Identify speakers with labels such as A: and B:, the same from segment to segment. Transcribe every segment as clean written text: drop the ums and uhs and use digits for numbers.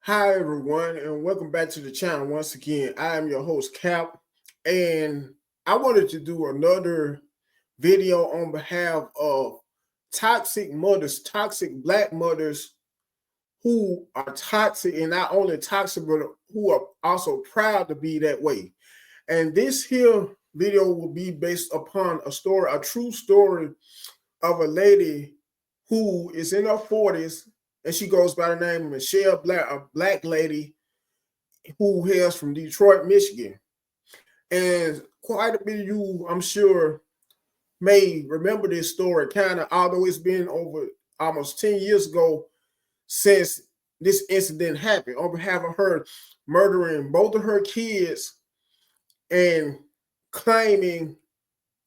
A: Hi, everyone, and welcome back to the channel once again. I am your host, Cap, and I wanted to do another video on behalf of toxic mothers, toxic black mothers who are toxic and not only toxic, but who are also proud to be that way. And this here video will be based upon a story, a true story of a lady who is in her 40s, and she goes by the name of Michelle Blair, a black lady who hails from Detroit, Michigan. And quite a bit of you, I'm sure, may remember this story, kind of, although it's been over almost 10 years ago since this incident happened, on behalf of her murdering both of her kids and claiming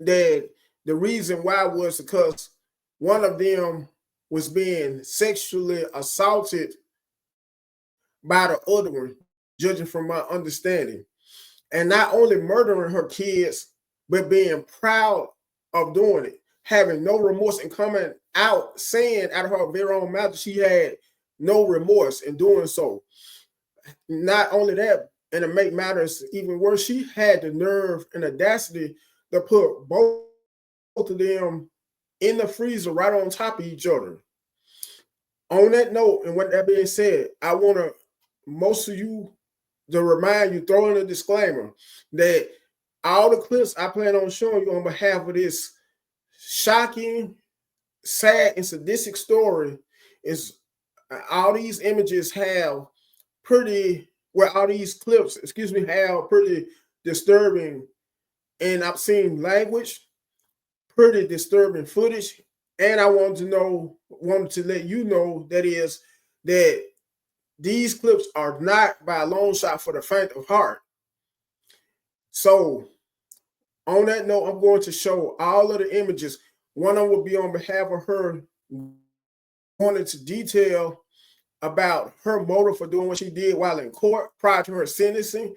A: that the reason why was because one of them was being sexually assaulted by the other one, judging from my understanding. And not only murdering her kids, but being proud of doing it, having no remorse and coming out saying out of her very own mouth that she had no remorse in doing so. Not only that, and to make matters even worse, she had the nerve and audacity to put both of them in the freezer right on top of each other. On that note, and with that being said, I want to most of you to remind you, throw in a disclaimer that all the clips I plan on showing you on behalf of this shocking, sad, and sadistic story is all these images have pretty, well, all these clips, excuse me, have pretty disturbing and obscene language, pretty disturbing footage. And I wanted to let you know that is that these clips are not by a long shot for the faint of heart. So, on that note, I'm going to show all of the images. One of them will be on behalf of her, going into detail about her motive for doing what she did while in court prior to her sentencing.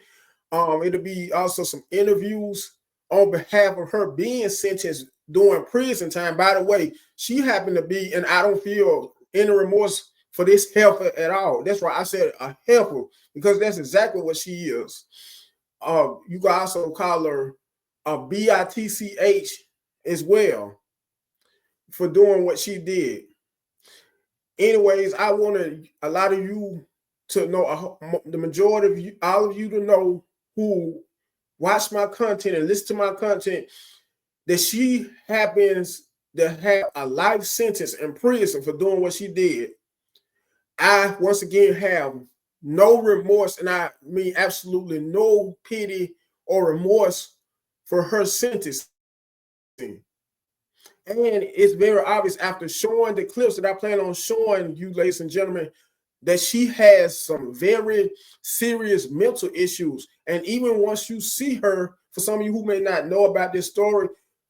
A: It'll be also some interviews on behalf of her being sentenced during prison time. By the way, she happened to be, and I don't feel any remorse for this helper at all. That's why I said a helper, because that's exactly what she is. You can also call her a bitch as well for doing what she did. Anyways, I wanted a lot of you to know, the majority of you, all of you to know who watch my content and listen to my content, that she happens to have a life sentence in prison for doing what she did. I, once again, have no remorse, and I mean absolutely no pity or remorse for her sentencing. And it's very obvious after showing the clips that I plan on showing you, ladies and gentlemen, that she has some very serious mental issues. And even once you see her, for some of you who may not know about this story,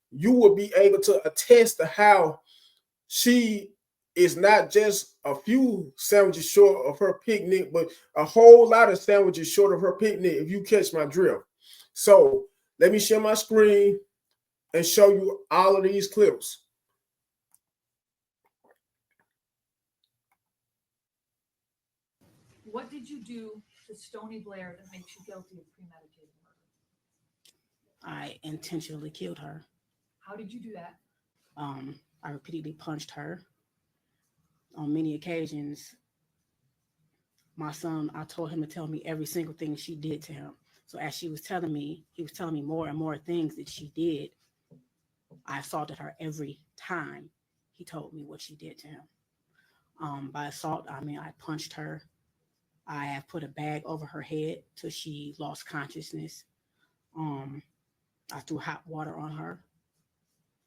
A: you will be able to attest to how she is not just a few sandwiches short of her picnic, but a whole lot of sandwiches short of her picnic, if you catch my drift. So let me share my screen and show you all of these clips.
B: What did you do to Stony Blair that makes you guilty of premeditated murder?
C: I intentionally killed her.
B: How did you do that?
C: I repeatedly punched her. On many occasions, my son, I told him to tell me every single thing she did to him. So as she was telling me, he was telling me more and more things that she did. I assaulted her every time he told me what she did to him. By assault, I mean I punched her. I have put a bag over her head till she lost consciousness. I threw hot water on her,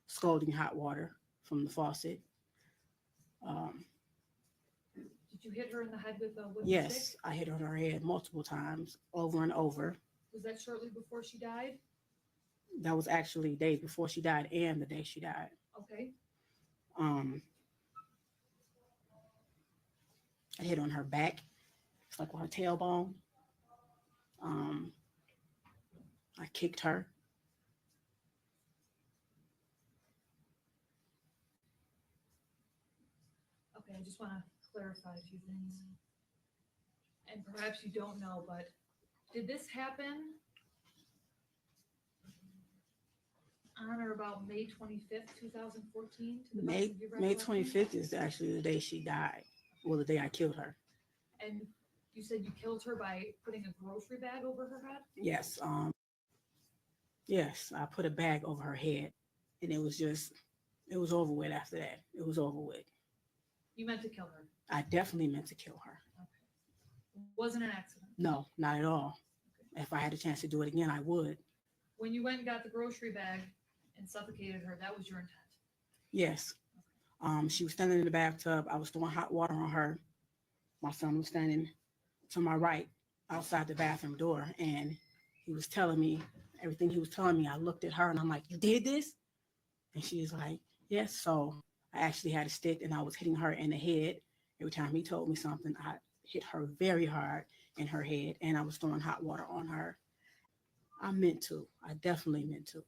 C: scalding hot water from the faucet.
B: Did you hit her in the head with a wooden
C: Yes,
B: stick?
C: I hit her on her head multiple times, over and over.
B: Was that shortly before she died?
C: That was actually days before she died and the day she died.
B: Okay.
C: Um, I hit on her back. It's like on her tailbone. Um, I kicked her.
B: Okay, I just want to clarify a few things. And and perhaps you don't know, but did this happen on or about May 25th, 2014? To the best of your
C: May
B: recollection?
C: 25th is actually the day she died. Well, the day I killed her.
B: And you said you killed her by putting a grocery bag over her head?
C: Yes. Yes, I put a bag over her head, and it was over with after that. It was over with.
B: You meant to kill her?
C: I definitely meant to kill her.
B: Okay. Wasn't an accident?
C: No, not at all. Okay. If I had a chance to do it again, I would.
B: When you went and got the grocery bag and suffocated her, that was your intent?
C: Yes. She was standing in the bathtub. I was throwing hot water on her. My son was standing to my right outside the bathroom door, and he was telling me everything he was telling me. I looked at her and I'm like, "You did this?" And she's like, "Yes." So I actually had a stick and I was hitting her in the head. Every time he told me something, I hit her very hard in her head, and I was throwing hot water on her. I meant to. I definitely meant to.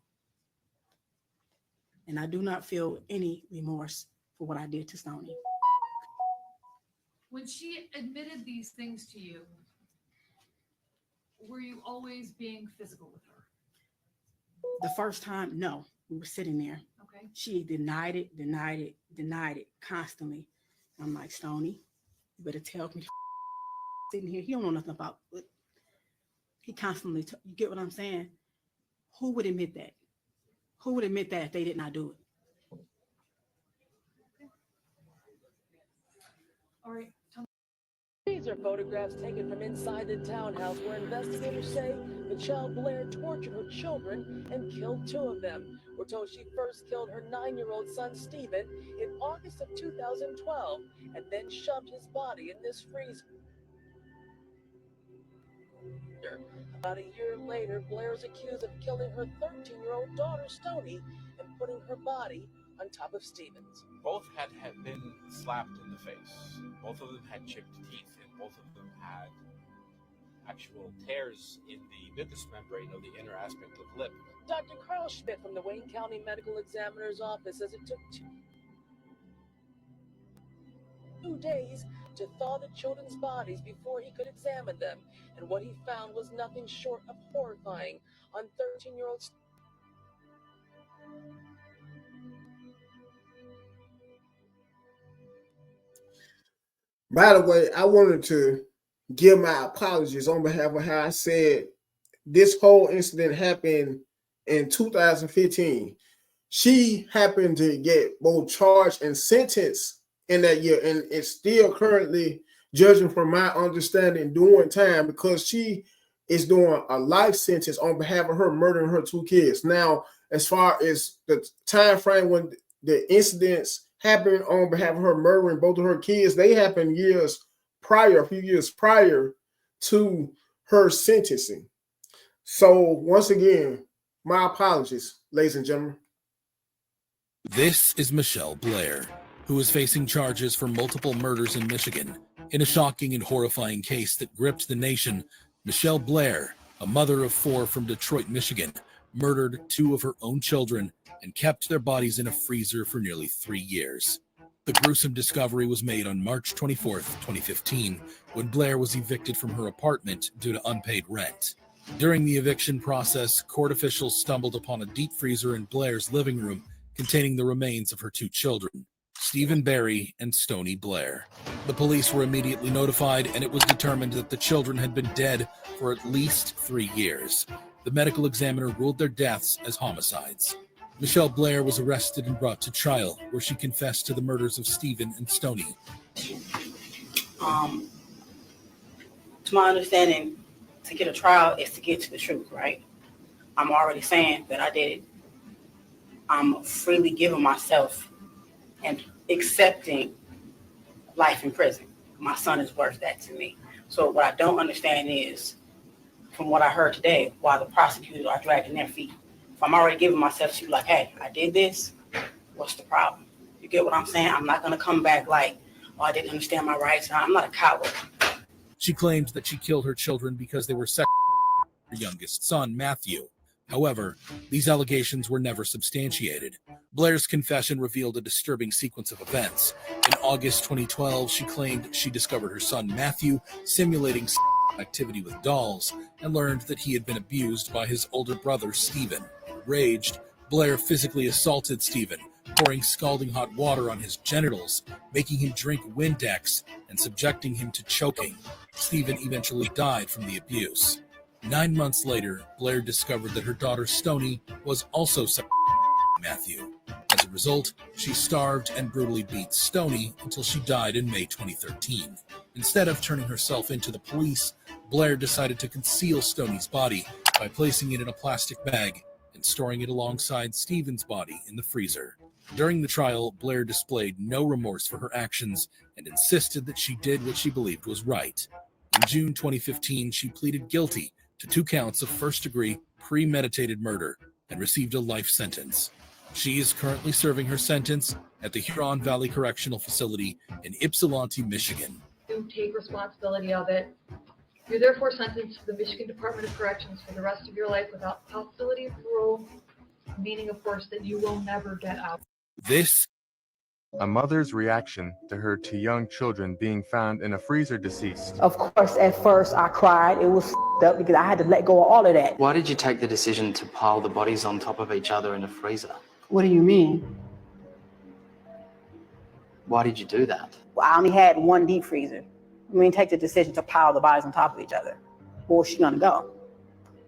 C: And I do not feel any remorse for what I did to Stoney.
B: When she admitted these things to you, were you always being physical with her?
C: The first time, no. We were sitting there.
B: Okay.
C: She denied it constantly. I'm like, "Stoney, you better tell me." Sitting here, he don't know nothing about it. He constantly, you get what I'm saying? Who would admit that? Who would admit that if they did not do it?
B: Okay. All right.
D: These are photographs taken from inside the townhouse where investigators say Michelle Blair tortured her children and killed 2 of them. We're told she first killed her 9-year-old son, Stephen, in August of 2012, and then shoved his body in this freezer. About a year later, Blair is accused of killing her 13-year-old daughter, Stoney, and putting her body on top of Stephen's.
E: Both had been slapped in the face. Both of them had chipped teeth, and both of them had actual tears in the mucous membrane of the inner aspect of the lip.
D: Dr. Carl Schmidt from the Wayne County Medical Examiner's Office says it took 2 days to thaw the children's bodies before he could examine them, and what he found was nothing short of horrifying. On 13-year-old
A: By the way, I wanted to give my apologies on behalf of how I said this whole incident happened in 2015. She happened to get both charged and sentenced in that year, and it's still currently, judging from my understanding, doing time because she is doing a life sentence on behalf of her murdering her 2 kids. Now, as far as the time frame when the incidents happened on behalf of her murdering both of her kids, they happened a few years prior to her sentencing. So once again, my apologies, ladies and gentlemen.
F: This is Michelle Blair, who is facing charges for multiple murders in Michigan. In a shocking and horrifying case that gripped the nation, Michelle Blair, a mother of 4 from Detroit, Michigan, murdered 2 of her own children and kept their bodies in a freezer for nearly 3 years. The gruesome discovery was made on March 24, 2015, when Blair was evicted from her apartment due to unpaid rent. During the eviction process, court officials stumbled upon a deep freezer in Blair's living room containing the remains of her 2 children, Stephen Barry and Stoney Blair. The police were immediately notified, and it was determined that the children had been dead for at least 3 years. The medical examiner ruled their deaths as homicides. Michelle Blair was arrested and brought to trial, where she confessed to the murders of Stephen and Stoney.
C: To my understanding, to get a trial is to get to the truth, right? I'm already saying that I did it. I'm freely giving myself and accepting life in prison. My son is worth that to me. So what I don't understand is, from what I heard today, why the prosecutors are dragging their feet. If I'm already giving myself to, like, hey, I did this, what's the problem? You get what I'm saying? I'm not going to come back like, oh, I didn't understand my rights. I'm not a coward.
F: She claimed that she killed her children because they were sexual with her youngest son, Matthew. However, these allegations were never substantiated. Blair's confession revealed a disturbing sequence of events. In August 2012, she claimed she discovered her son Matthew simulating activity with dolls and learned that he had been abused by his older brother Stephen. Enraged, Blair physically assaulted Stephen, pouring scalding hot water on his genitals, making him drink Windex, and subjecting him to choking. Stephen eventually died from the abuse. 9 months later, Blair discovered that her daughter Stoney was also Matthew. As a result, she starved and brutally beat Stoney until she died in May 2013. Instead of turning herself into the police, Blair decided to conceal Stoney's body by placing it in a plastic bag and storing it alongside Stephen's body in the freezer. During the trial, Blair displayed no remorse for her actions and insisted that she did what she believed was right. In June 2015, she pleaded guilty to 2 counts of first-degree premeditated murder and received a life sentence. She is currently serving her sentence at the Huron Valley Correctional Facility in Ypsilanti, Michigan.
B: You take responsibility of it. You're therefore sentenced to the Michigan Department of Corrections for the rest of your life without possibility of parole, meaning, of course, that you will never get out.
F: This
G: A mother's reaction to her 2 young children being found in a freezer deceased.
C: Of course, at first I cried. It was up because I had to let go of all of that.
H: Why did you take the decision to pile the bodies on top of each other in a freezer?
C: What do you mean?
H: Why did you do that?
C: Well, I only had one deep freezer. I mean, take the decision to pile the bodies on top of each other. Where was she gonna go?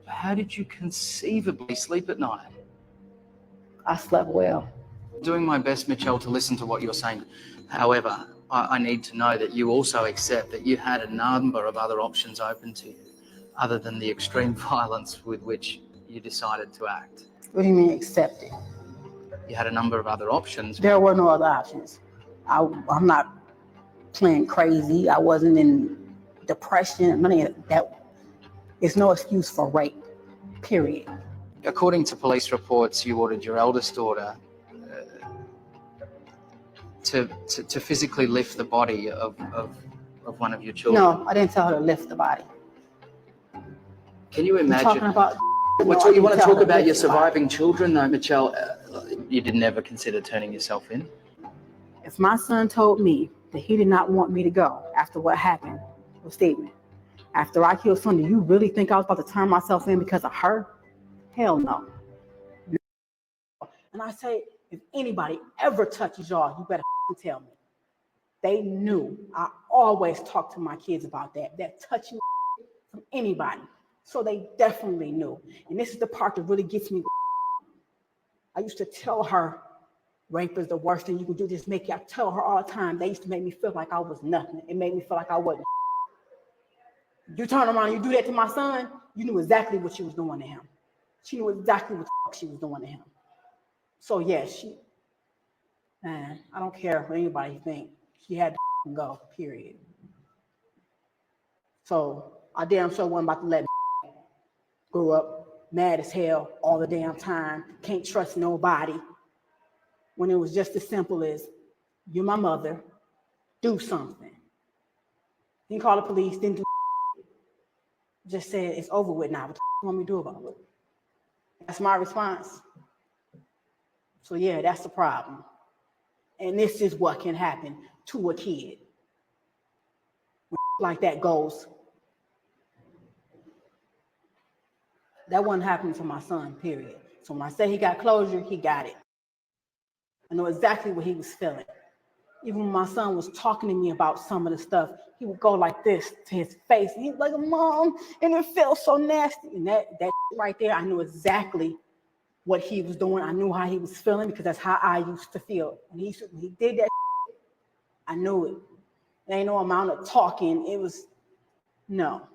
H: How did you conceivably sleep at night?
C: I slept well.
H: Doing my best, Michelle, to listen to what you're saying. However, I need to know that you also accept that you had a number of other options open to you, other than the extreme violence with which you decided to act.
C: What do you mean accept it?
H: You had a number of other options.
C: There were no other options. I'm not playing crazy. I wasn't in depression. None of that. It's no excuse for rape, period.
H: According to police reports, you ordered your eldest daughter to physically lift the body of one of your children.
C: No, I didn't tell her to lift the body.
H: Can you imagine?
C: You're talking about.
H: You want to talk about your surviving children, though, Michelle? You did never consider turning yourself in?
C: If my son told me that he did not want me to go after what happened with Stephen, after I killed son, do you really think I was about to turn myself in because of her? Hell no. And I say, if anybody ever touches y'all, you better tell me. They knew. I always talk to my kids about that touching from anybody. So they definitely knew. And this is the part that really gets me. I used to tell her, rape is the worst thing you can do. Just make it. I tell her all the time. They used to make me feel like I was nothing. It made me feel like I wasn't. You turn around and you do that to my son, you knew exactly what she was doing to him. She knew exactly what the fuck she was doing to him. So yeah, man, I don't care what anybody think. She had to go, period. So I damn sure wasn't about to let grew up mad as hell all the damn time, can't trust nobody. When it was just as simple as, you're my mother, do something. Didn't call the police, didn't do just said, it's over with now. What the you want me to do about it? That's my response. So yeah, that's the problem. And this is what can happen to a kid. When like that goes, that wasn't happening to my son, period. So when I say he got closure, he got it. I know exactly what he was feeling. Even when my son was talking to me about some of the stuff, he would go like this to his face. And he's like, Mom, and it felt so nasty. And that right there, I knew exactly what he was doing. I knew how he was feeling because that's how I used to feel. When he did that, I knew it. There ain't no amount of talking. It was, no.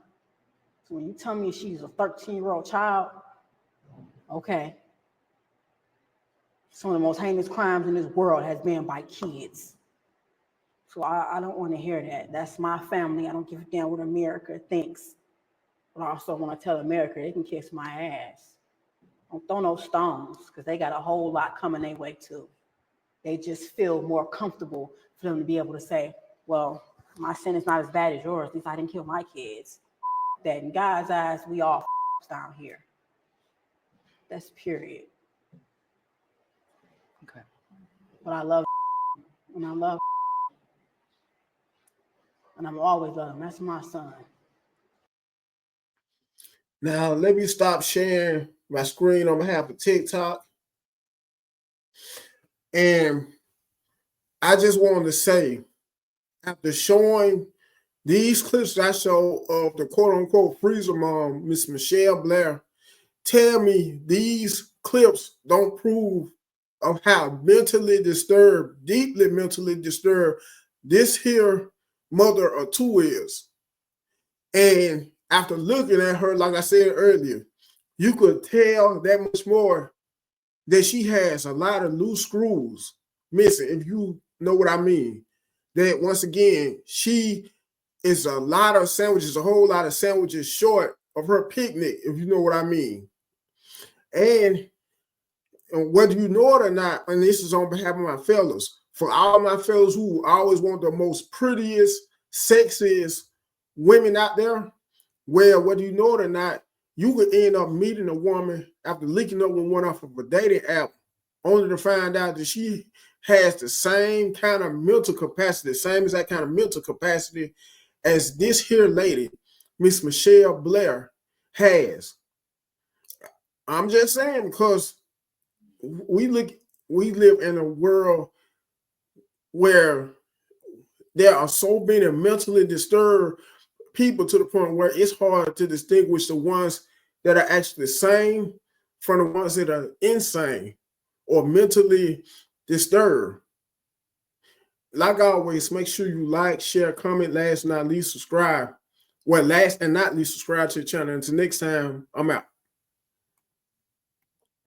C: So when you tell me she's a 13-year-old child, okay. Some of the most heinous crimes in this world has been by kids. So I don't want to hear that. That's my family. I don't give a damn what America thinks. But I also want to tell America they can kiss my ass. Don't throw no stones because they got a whole lot coming their way too. They just feel more comfortable for them to be able to say, well, my sin is not as bad as yours. At least I didn't kill my kids. That in God's eyes, we all down here. That's period.
H: Okay.
C: But I love and I love and I've always loved him. That's my son.
A: Now, let me stop sharing my screen on behalf of TikTok. And I just wanted to say, after showing these clips I show of the quote-unquote freezer mom, Miss Michelle Blair, tell me these clips don't prove of how mentally disturbed, deeply mentally disturbed this here mother of two is. And after looking at her, like I said earlier, you could tell that much more that she has a lot of loose screws missing, if you know what I mean. That once again, she is a lot of sandwiches, a whole lot of sandwiches short of her picnic, if you know what I mean. And whether you know it or not, and this is on behalf of my fellas, for all my fellas who always want the most prettiest, sexiest women out there, well, whether you know it or not, you could end up meeting a woman after linking up with one off of a dating app, only to find out that she has the same kind of mental capacity, same as that kind of mental capacity as this here lady, Miss Michelle Blair, has. I'm just saying, because we live in a world where there are so many mentally disturbed people to the point where it's hard to distinguish the ones that are actually sane from the ones that are insane or mentally disturbed. Like always, make sure you like, share, comment, last and not least, subscribe. Well, last and not least, subscribe to the channel. Until next time, I'm out.